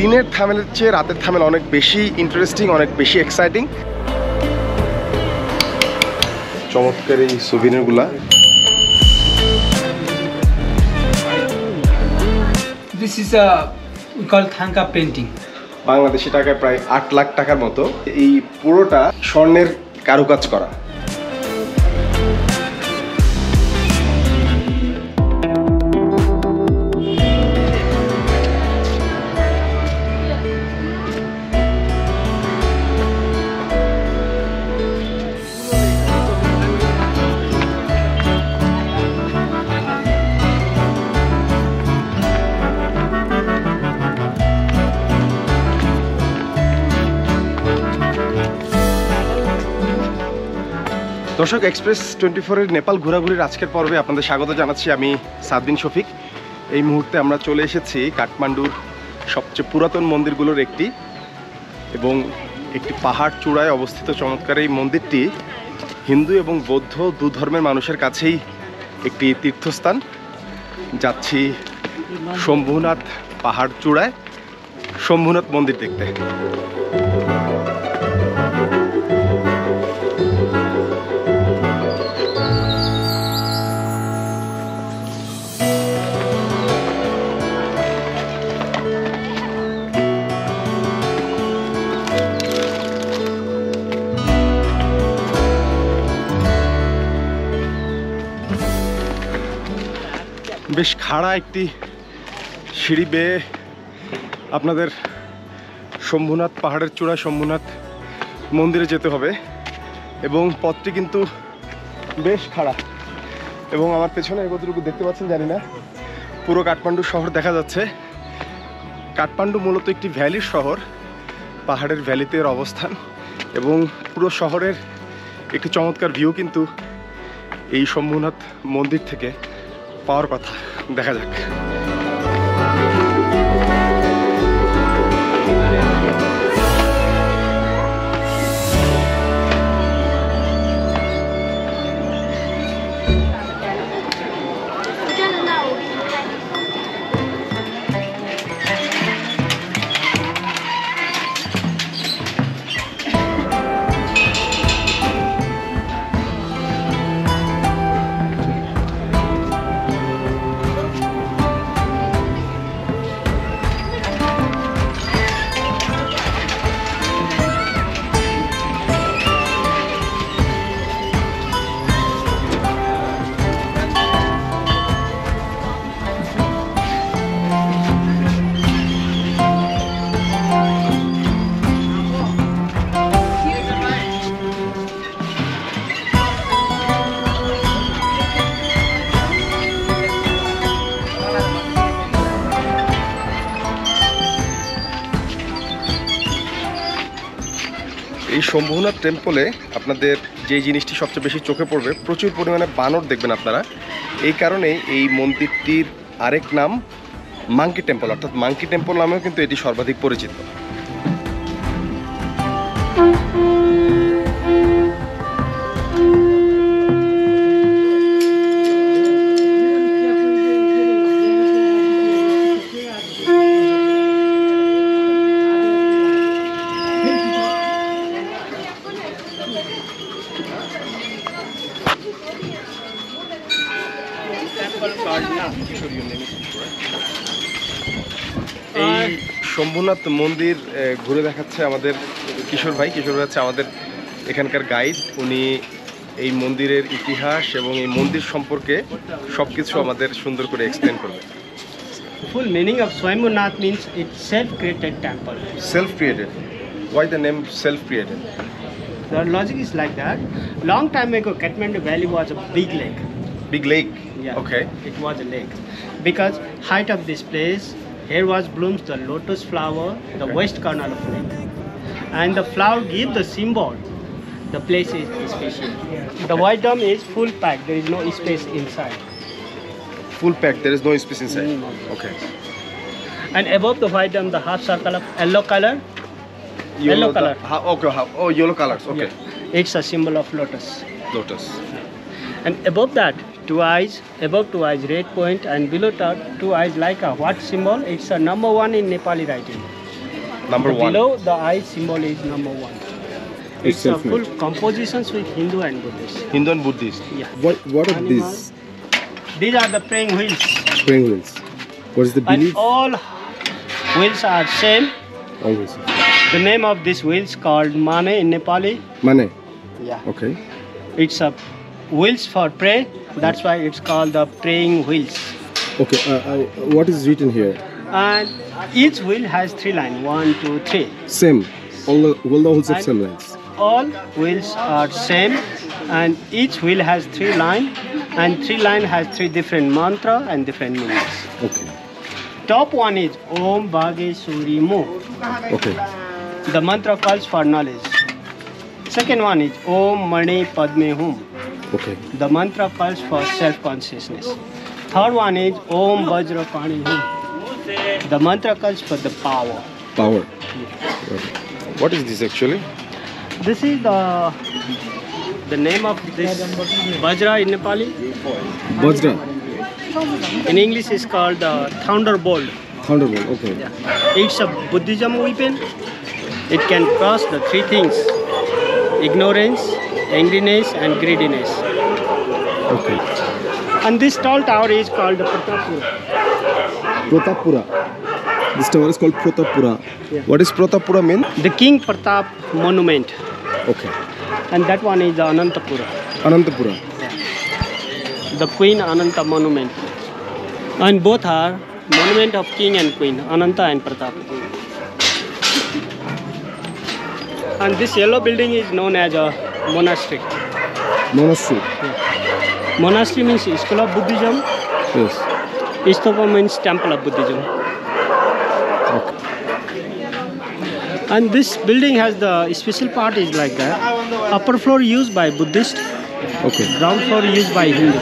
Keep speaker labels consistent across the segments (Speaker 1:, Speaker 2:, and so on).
Speaker 1: দিনের থামেলের চেয়ে রাতের থামেল অনেক বেশি ইন্টারেস্টিং, অনেক বেশি এক্সাইটিং। চমৎকার এই সুভিনিরগুলা।
Speaker 2: This is a we call Thanka painting.
Speaker 1: Bangladeshi টাকায় প্রায় 8 লাখ টাকার মতো। এই পুরোটা স্বর্ণের কারুকাজ করা। দর্শক, এক্সপ্রেস 24-এর নেপাল ঘোরাঘুরির আজকের পর্বে আপনাদের স্বাগত জানাচ্ছি। আমি সাদবিন শফিক। এই মুহূর্তে আমরা চলে এসেছি কাঠমান্ডুর সবচেয়ে পুরাতন মন্দিরগুলোর একটি এবং একটি পাহাড় চূড়ায় অবস্থিত চমৎকার এই মন্দিরটি হিন্দু এবং বৌদ্ধ দু ধর্মের মানুষের কাছেই একটি তীর্থস্থান। যাচ্ছি শম্ভুনাথ পাহাড় চূড়ায় শম্ভুনাথ মন্দির দেখতে। বেশ খাড়া একটি সিঁড়ি বেয়ে আপনাদের শম্ভুনাথ পাহাড়ের চূড়ায় শম্ভুনাথ মন্দিরে যেতে হবে এবং পথটি কিন্তু বেশ খাড়া। এবং আমার পেছনে কতটুকু দেখতে পাচ্ছেন জানি না, পুরো কাঠমান্ডু শহর দেখা যাচ্ছে। কাঠমান্ডু মূলত একটি ভ্যালির শহর, পাহাড়ের ভ্যালিতে এর অবস্থান এবং পুরো শহরের একটি চমৎকার ভিউ কিন্তু এই শম্ভুনাথ মন্দির থেকে পাওয়ার কথা। দেখা যাক। এই শম্ভুনাথ টেম্পলে আপনাদের যে জিনিসটি সবচেয়ে বেশি চোখে পড়বে, প্রচুর পরিমাণে বানর দেখবেন আপনারা। এই কারণেই এই মন্দিরটির আরেক নাম মাঙ্কি টেম্পল, অর্থাৎ মাঙ্কি টেম্পল নামেও কিন্তু এটি সর্বাধিক পরিচিত। এই শম্ভুনাথ মন্দির ঘুরে দেখাচ্ছে আমাদের কিশোর ভাই। কিশোর ভাই হচ্ছে আমাদের এখানকার গাইড। উনি এই মন্দিরের ইতিহাস এবং এই মন্দির সম্পর্কে সবকিছু আমাদের সুন্দর করে এক্সপ্লেন করবে।
Speaker 3: Full meaning of Swayambhunath means it's self-created temple.
Speaker 1: Self-created. Why the name self-created?
Speaker 3: The logic is like that. Long time ago, Kathmandu Valley was a big lake.
Speaker 1: Big lake?
Speaker 3: Yeah.
Speaker 1: Okay.
Speaker 3: It was a lake. Because height of this place, here was blooms the lotus flower, the west corner of lake. And the flower give the symbol. The place is special. The white dome is full packed. There is no space inside.
Speaker 1: Full pack, there is no space inside. Okay.
Speaker 3: And above the white dome, the half circle of yellow color. Yellow color.
Speaker 1: Oh, yellow colors. Okay.
Speaker 3: Yeah. It's a symbol of lotus.
Speaker 1: Lotus.
Speaker 3: And above that, two eyes, above two eyes, red point, and below that, two eyes like a what symbol? It's a number 1 in Nepali writing.
Speaker 1: Number one.
Speaker 3: Below the eye symbol is number 1. It's a full
Speaker 1: self-made.
Speaker 3: compositions with Hindu and Buddhist.
Speaker 1: Hindu and Buddhist.
Speaker 3: Yeah.
Speaker 1: What are
Speaker 3: Animals. These are the praying wheels.
Speaker 1: Praying wheels. What is the
Speaker 3: And all wheels are same.
Speaker 1: Always.
Speaker 3: The name of this wheels called Mane in Nepali.
Speaker 1: Mane.
Speaker 3: Yeah.
Speaker 1: Okay.
Speaker 3: It's a wheels for pray. That's why it's called the praying wheels.
Speaker 1: Okay. What is written here?
Speaker 3: And each wheel has 3 lines. 1, 2, 3.
Speaker 1: Same. All the wheels have
Speaker 3: And-
Speaker 1: same lines.
Speaker 3: All wheels are same, and each wheel has 3 lines, and 3 line has 3 different mantra and different meanings.
Speaker 1: Okay.
Speaker 3: Top one is Om Bhageshwari Mo.
Speaker 1: Okay.
Speaker 3: The mantra calls for knowledge. Second one is Om Mani Padme Hum.
Speaker 1: Okay.
Speaker 3: The mantra calls for self-consciousness. Third one is Om Vajra Pani Hum. The mantra calls for the power.
Speaker 1: Power. Okay. What is this actually?
Speaker 3: This is the name of this Vajra in Nepali.
Speaker 1: Vajra.
Speaker 3: In English is called thunderbolt.
Speaker 1: Thunderbolt. Okay.
Speaker 3: It's a Buddhism weapon. It can cross the 3 things: ignorance, angriness, and greediness.
Speaker 1: Okay.
Speaker 3: And this tall tower is called the Pratapura.
Speaker 1: Pratapura. This tower is called Pratapura.
Speaker 3: Yeah.
Speaker 1: What is Pratapura mean?
Speaker 3: The King Pratap monument.
Speaker 1: Okay.
Speaker 3: And that one is the Anantapura.
Speaker 1: Anantapura.
Speaker 3: The Queen Ananta monument. And both are monument of King and Queen, Ananta and Pratap. And this yellow building is known as a monastery.
Speaker 1: Monastery.
Speaker 3: Monastery means school of Buddhism.
Speaker 1: Yes.
Speaker 3: Istupa means temple of Buddhism.
Speaker 1: Okay.
Speaker 3: And this building has the special part is like that. Upper floor used by Buddhist,
Speaker 1: Okay.
Speaker 3: ground floor used by Hindu.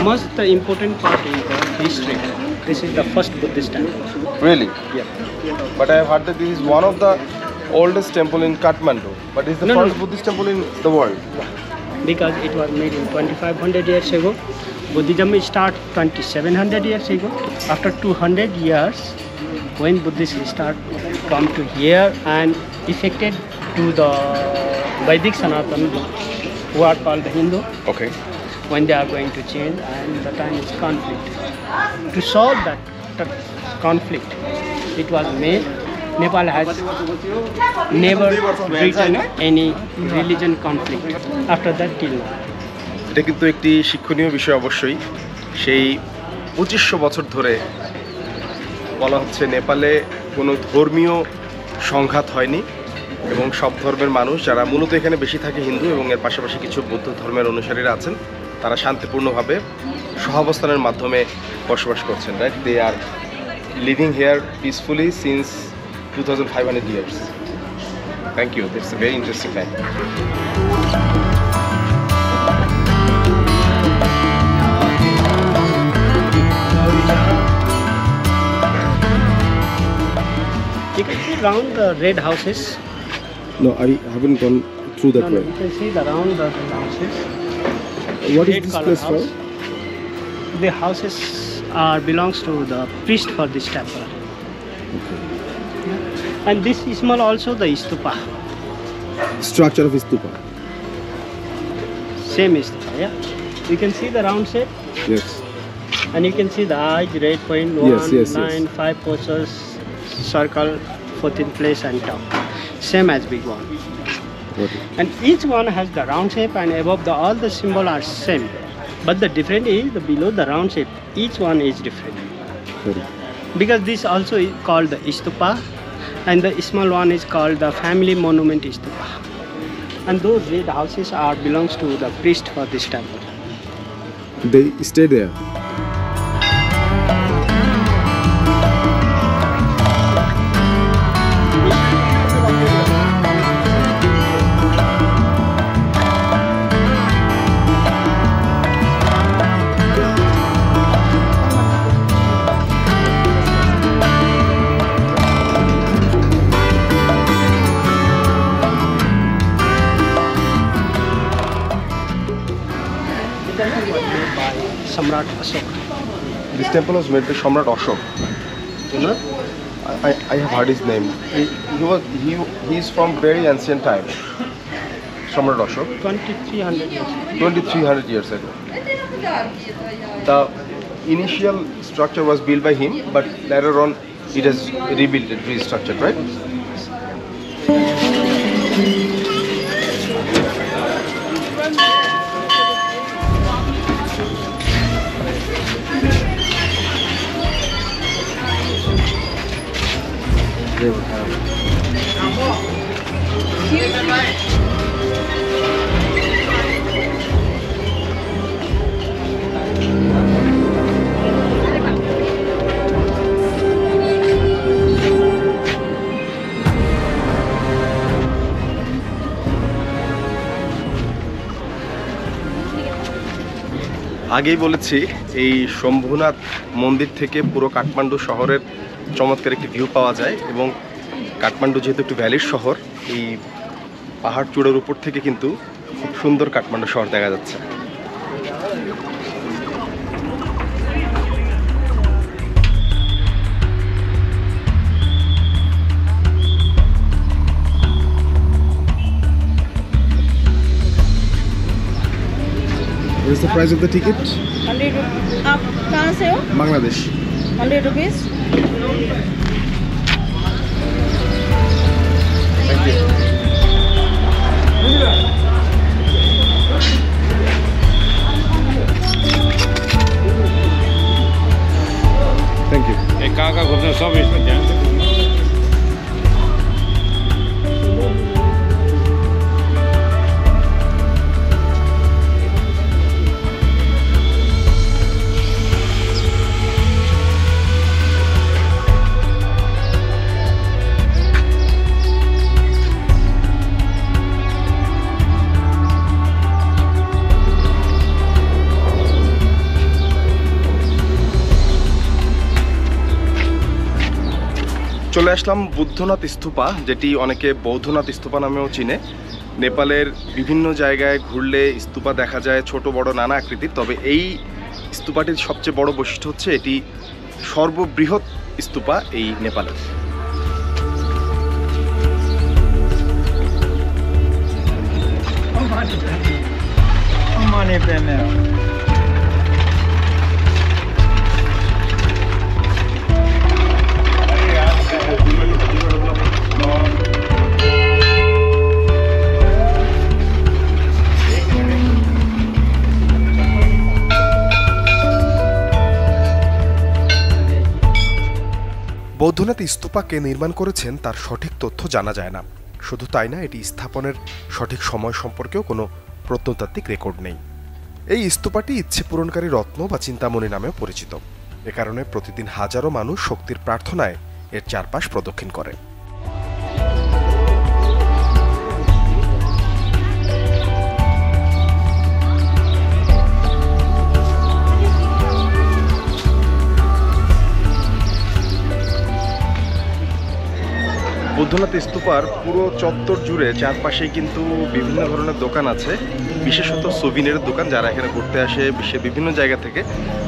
Speaker 3: Most important part is the history. This is the first Buddhist temple.
Speaker 1: Really?
Speaker 3: Yeah.
Speaker 1: But I have heard that this is one of the oldest temple in Kathmandu. But it's the
Speaker 3: No,
Speaker 1: first
Speaker 3: no.
Speaker 1: Buddhist temple in the world.
Speaker 3: Because it was made in 2500 years ago. Buddhism started 2700 years ago. After 200 years, when Buddhists start come to here and affected to the Vedic Sanatana, who are called the Hindu,
Speaker 1: Okay.
Speaker 3: when they are going to change, and the time is conflict. To solve that conflict, it was made. Nepal has never written any religion conflict after that till now.
Speaker 1: এটা কিন্তু একটি শিক্ষণীয় বিষয় অবশ্যই। সেই 2500 বছর ধরে বলা হচ্ছে নেপালে কোনো ধর্মীয় সংঘাত হয়নি এবং সব ধর্মের মানুষ যারা মূলত এখানে বেশি থাকে হিন্দু এবং এর পাশাপাশি কিছু বৌদ্ধ ধর্মের অনুসারীরা আছেন, তারা শান্তিপূর্ণভাবে সহাবস্থানের মাধ্যমে বসবাস করছেন, right? They are living here peacefully since 2500 years. Thank you. That's a very interesting fact.
Speaker 3: You can see around the red houses.
Speaker 1: No, I haven't gone through that
Speaker 3: No,
Speaker 1: way.
Speaker 3: you can see the around the red houses.
Speaker 1: What is
Speaker 3: Red
Speaker 1: this
Speaker 3: color
Speaker 1: place
Speaker 3: house.
Speaker 1: for?
Speaker 3: The houses are belongs to the priest for this temple. And this small also the stupa.
Speaker 1: Structure of stupa.
Speaker 3: same istupa. Yeah, you can see the round shape,
Speaker 1: Yes.
Speaker 3: and you can see the eyes, red point,
Speaker 1: Yes,
Speaker 3: one,
Speaker 1: yes, yes.
Speaker 3: line, 5 posters, circle, 14th place, and top. Same as big one.
Speaker 1: Got it.
Speaker 3: And each one has the round shape, and above all the symbol are same. But the difference is the below the round shape. Each one is different.
Speaker 1: Got it.
Speaker 3: Because this also is called the stupa, and the small one is called the family monument stupa. And those red houses are belongs to the priest for this temple.
Speaker 1: They stay there.
Speaker 3: Samrat Ashok.
Speaker 1: This temple was made by Samrat Ashok.
Speaker 3: You know?
Speaker 1: I have heard his name. He is from very ancient time. Samrat Ashok.
Speaker 3: 2300 years.
Speaker 1: 2300 years ago. The initial structure was built by him, but later on it has rebuilt and restructured, right? আগেই বলেছি এই শম্ভুনাথ মন্দির থেকে পুরো কাঠমান্ডু শহরের চমৎকার একটি view পাওয়া যায় এবং কাঠমান্ডু যেহেতু একটি ভ্যালির শহর, এই পাহাড় চূড়ার উপর থেকে কিন্তু খুব সুন্দর কাঠমান্ডু শহর দেখা যাচ্ছে। What is the price of the ticket?
Speaker 4: 100 आप कहाँ से हो?
Speaker 1: Bangladesh.
Speaker 4: 100 rupees.
Speaker 1: Thank you. Thank you.
Speaker 5: कहाँ घूमना सब इसमें ध्यान से घूमना।
Speaker 1: চলে আসলাম বুদ্ধনাথ স্তূপা, যেটি অনেকে বৌদ্ধনাথ স্তূপা নামেও চিনে। নেপালের বিভিন্ন জায়গায় ঘুরলে স্তূপা দেখা যায় ছোট বড় নানা আকৃতির, তবে এই স্তূপাটির সবচেয়ে বড় বৈশিষ্ট্য হচ্ছে এটি সর্ববৃহৎ স্তূপা এই নেপালের। বৌদ্ধনাথ স্তূপাকে নির্মাণ করেছেন তার সঠিক তথ্য জানা যায় না। শুধু তাই না, এটি স্থাপনের সঠিক সময় সম্পর্কেও কোনো প্রত্নতাত্ত্বিক রেকর্ড নেই। এই স্তূপাটি ইচ্ছে পূরণকারী রত্ন বা চিন্তামণি নামেও পরিচিত। এ কারণে প্রতিদিন হাজারো মানুষ শক্তির প্রার্থনায় এর চারপাশ প্রদক্ষিণ করে। বুদ্ধনাথ স্তূপার পুরো চত্বর জুড়ে চারপাশেই কিন্তু বিভিন্ন ধরনের দোকান আছে, বিশেষত সুভিনিরের দোকান। যারা এখানে ঘুরতে আসে বিশ্বের বিভিন্ন জায়গা থেকে,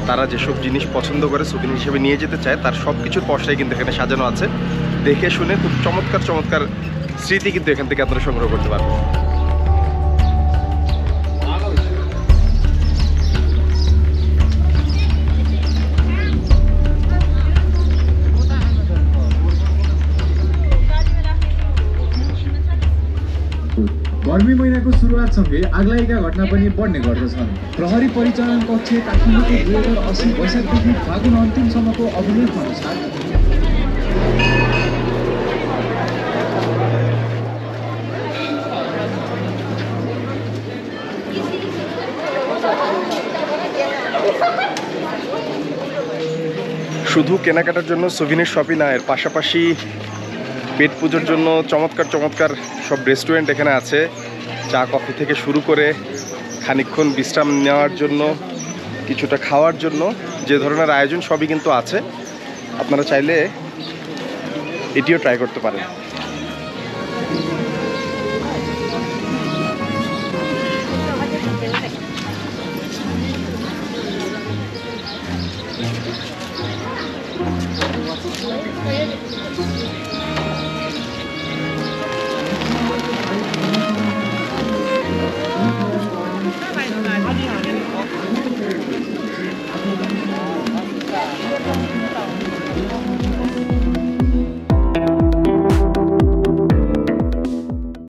Speaker 1: তারা যেসব জিনিস পছন্দ করে সুভিনির হিসেবে নিয়ে যেতে চায়, তার সব কিছুর পশাই কিন্তু এখানে সাজানো আছে। দেখে শুনে খুব চমৎকার চমৎকার স্মৃতি কিন্তু এখান থেকে আপনারা সংগ্রহ করতে পারবেন।
Speaker 6: गर्मी महिनाको सुरुवातसँगै आगलागीका घटना पनि बढ्ने गर्दछन्। प्रहरी परिचालन कक्ष काठमाडौँको 2080 वैशाखदेखि फागुन अन्तिमसम्मको अभिलेख अनुसार
Speaker 1: শুধু কেনাকাটার জন্য সুভিনির শপই না, এর পাশাপাশি পেট পুজোর জন্য চমৎকার চমৎকার সব রেস্টুরেন্ট এখানে আছে। চা কফি থেকে শুরু করে খানিকক্ষণ বিশ্রাম নেওয়ার জন্য, কিছুটা খাওয়ার জন্য যে ধরনের আয়োজন সবই কিন্তু আছে। আপনারা চাইলে এটিও ট্রাই করতে পারেন।